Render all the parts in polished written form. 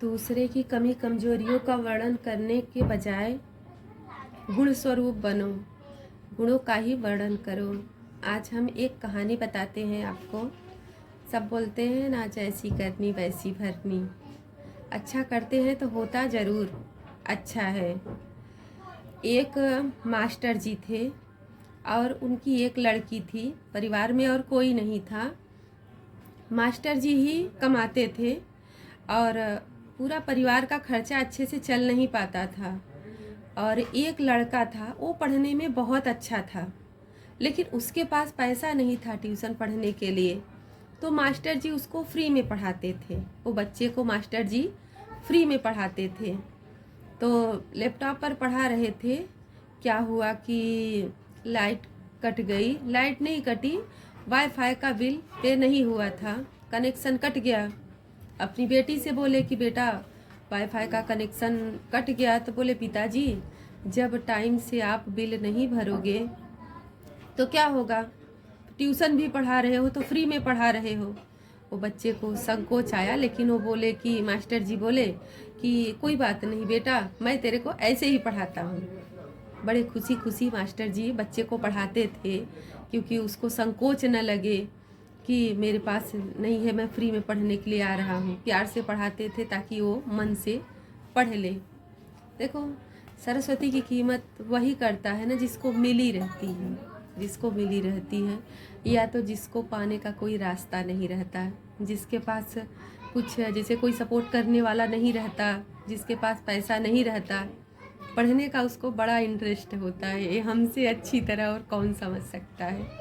दूसरे की कमी कमजोरियों का वर्णन करने के बजाय गुण स्वरूप बनो, गुणों का ही वर्णन करो। आज हम एक कहानी बताते हैं आपको। सब बोलते हैं ना, जैसी करनी वैसी भरनी। अच्छा करते हैं तो होता ज़रूर अच्छा है। एक मास्टर जी थे और उनकी एक लड़की थी। परिवार में और कोई नहीं था। मास्टर जी ही कमाते थे और पूरा परिवार का खर्चा अच्छे से चल नहीं पाता था। और एक लड़का था, वो पढ़ने में बहुत अच्छा था, लेकिन उसके पास पैसा नहीं था ट्यूशन पढ़ने के लिए। तो मास्टर जी उसको फ्री में पढ़ाते थे। वो बच्चे को मास्टर जी फ्री में पढ़ाते थे। तो लैपटॉप पर पढ़ा रहे थे। क्या हुआ कि लाइट कट गई। लाइट नहीं कटी, वाईफाई का बिल पे नहीं हुआ था, कनेक्शन कट गया। अपनी बेटी से बोले कि बेटा वाईफाई का कनेक्शन कट गया। तो बोले पिताजी, जब टाइम से आप बिल नहीं भरोगे तो क्या होगा। ट्यूशन भी पढ़ा रहे हो तो फ्री में पढ़ा रहे हो। वो बच्चे को संकोच आया, लेकिन वो बोले कि मास्टर जी बोले कि कोई बात नहीं बेटा, मैं तेरे को ऐसे ही पढ़ाता हूँ। बड़े खुशी खुशी मास्टर जी बच्चे को पढ़ाते थे, क्योंकि उसको संकोच न लगे कि मेरे पास नहीं है, मैं फ्री में पढ़ने के लिए आ रहा हूँ। प्यार से पढ़ाते थे ताकि वो मन से पढ़ ले। देखो, सरस्वती की कीमत वही करता है ना जिसको मिली रहती है, जिसको मिली रहती है, या तो जिसको पाने का कोई रास्ता नहीं रहता, जिसके पास कुछ जैसे कोई सपोर्ट करने वाला नहीं रहता, जिसके पास पैसा नहीं रहता। पढ़ने का उसको बड़ा इंटरेस्ट होता है। ये हमसे अच्छी तरह और कौन समझ सकता है।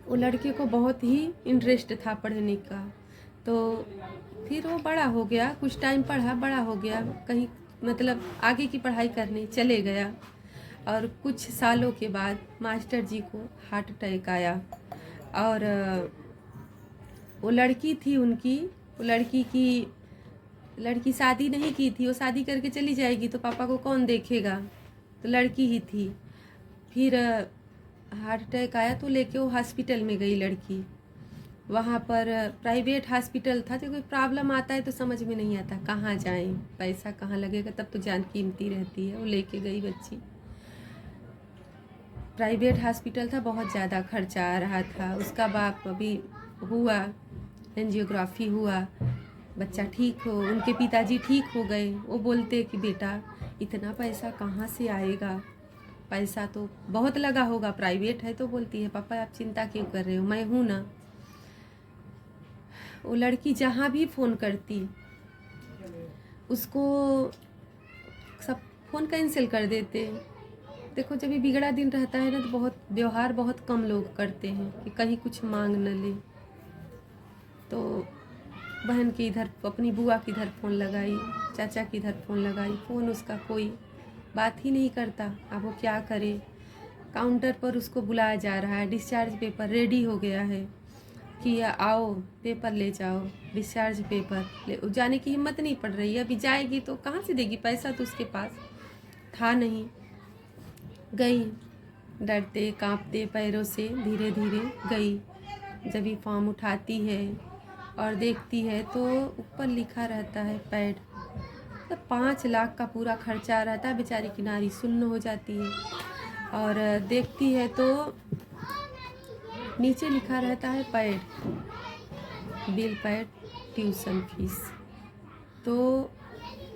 वो लड़के को बहुत ही इंटरेस्ट था पढ़ने का। तो फिर वो बड़ा हो गया, कुछ टाइम पढ़ा, बड़ा हो गया, कहीं मतलब आगे की पढ़ाई करने चले गया। और कुछ सालों के बाद मास्टर जी को हार्ट अटैक आया। और वो लड़की थी उनकी, वो लड़की शादी नहीं की थी। वो शादी करके चली जाएगी तो पापा को कौन देखेगा, तो लड़की ही थी। फिर हार्ट अटैक आया तो लेके वो हॉस्पिटल में गई लड़की। वहाँ पर प्राइवेट हॉस्पिटल था। तो कोई प्रॉब्लम आता है तो समझ में नहीं आता कहाँ जाएं, पैसा कहाँ लगेगा, तब तो जान कीमती रहती है। वो लेके गई बच्ची। प्राइवेट हॉस्पिटल था, बहुत ज़्यादा खर्चा आ रहा था। उसका बाप अभी हुआ, एंजियोग्राफी हुआ, बच्चा ठीक हो, उनके पिताजी ठीक हो गए। वो बोलते कि बेटा इतना पैसा कहाँ से आएगा, पैसा तो बहुत लगा होगा, प्राइवेट है। तो बोलती है पापा आप चिंता क्यों कर रहे हो, मैं हूँ ना। वो लड़की जहाँ भी फ़ोन करती उसको सब फ़ोन कैंसिल कर देते। देखो, जब ये बिगड़ा दिन रहता है ना तो बहुत व्यवहार बहुत कम लोग करते हैं कि कहीं कुछ मांग न ले। तो बहन की इधर, अपनी बुआ की इधर फ़ोन लगाई, चाचा की इधर फ़ोन लगाई, फ़ोन उसका कोई बात ही नहीं करता। अब वो क्या करे। काउंटर पर उसको बुलाया जा रहा है, डिस्चार्ज पेपर रेडी हो गया है कि आओ पेपर ले जाओ, डिस्चार्ज पेपर ले। जाने की हिम्मत नहीं पड़ रही है। अभी जाएगी तो कहाँ से देगी, पैसा तो उसके पास था नहीं। गई डरते कांपते पैरों से धीरे धीरे गई। जब ये फॉर्म उठाती है और देखती है तो ऊपर लिखा रहता है पेड। तो 5 लाख का पूरा खर्चा रहता है। बेचारी किनारी सुन्न हो जाती है और देखती है तो नीचे लिखा रहता है paid, bill paid, tuition fees. तो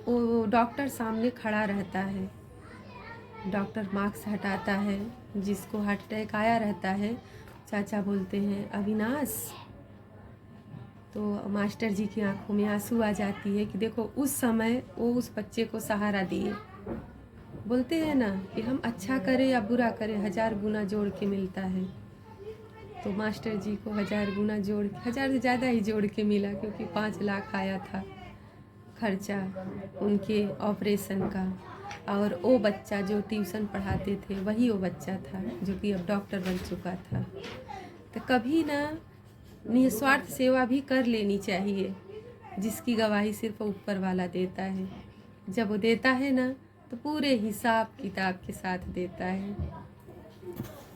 वो डॉक्टर सामने खड़ा रहता है। डॉक्टर मास्क हटाता है। जिसको हार्ट अटैक आया रहता है, चाचा बोलते हैं अविनाश। तो मास्टर जी की आंखों में आंसू आ जाती है कि देखो उस समय वो उस बच्चे को सहारा दिए। बोलते हैं ना कि हम अच्छा करें या बुरा करें, 1000 गुना जोड़ के मिलता है। तो मास्टर जी को 1000 गुना जोड़, 1000 से ज़्यादा ही जोड़ के मिला, क्योंकि 5 लाख आया था खर्चा उनके ऑपरेशन का। और वो बच्चा जो ट्यूशन पढ़ाते थे वही वो बच्चा था जो कि अब डॉक्टर बन चुका था। तो कभी ना निस्वार्थ सेवा भी कर लेनी चाहिए, जिसकी गवाही सिर्फ ऊपर वाला देता है। जब वो देता है ना तो पूरे हिसाब किताब के साथ देता है।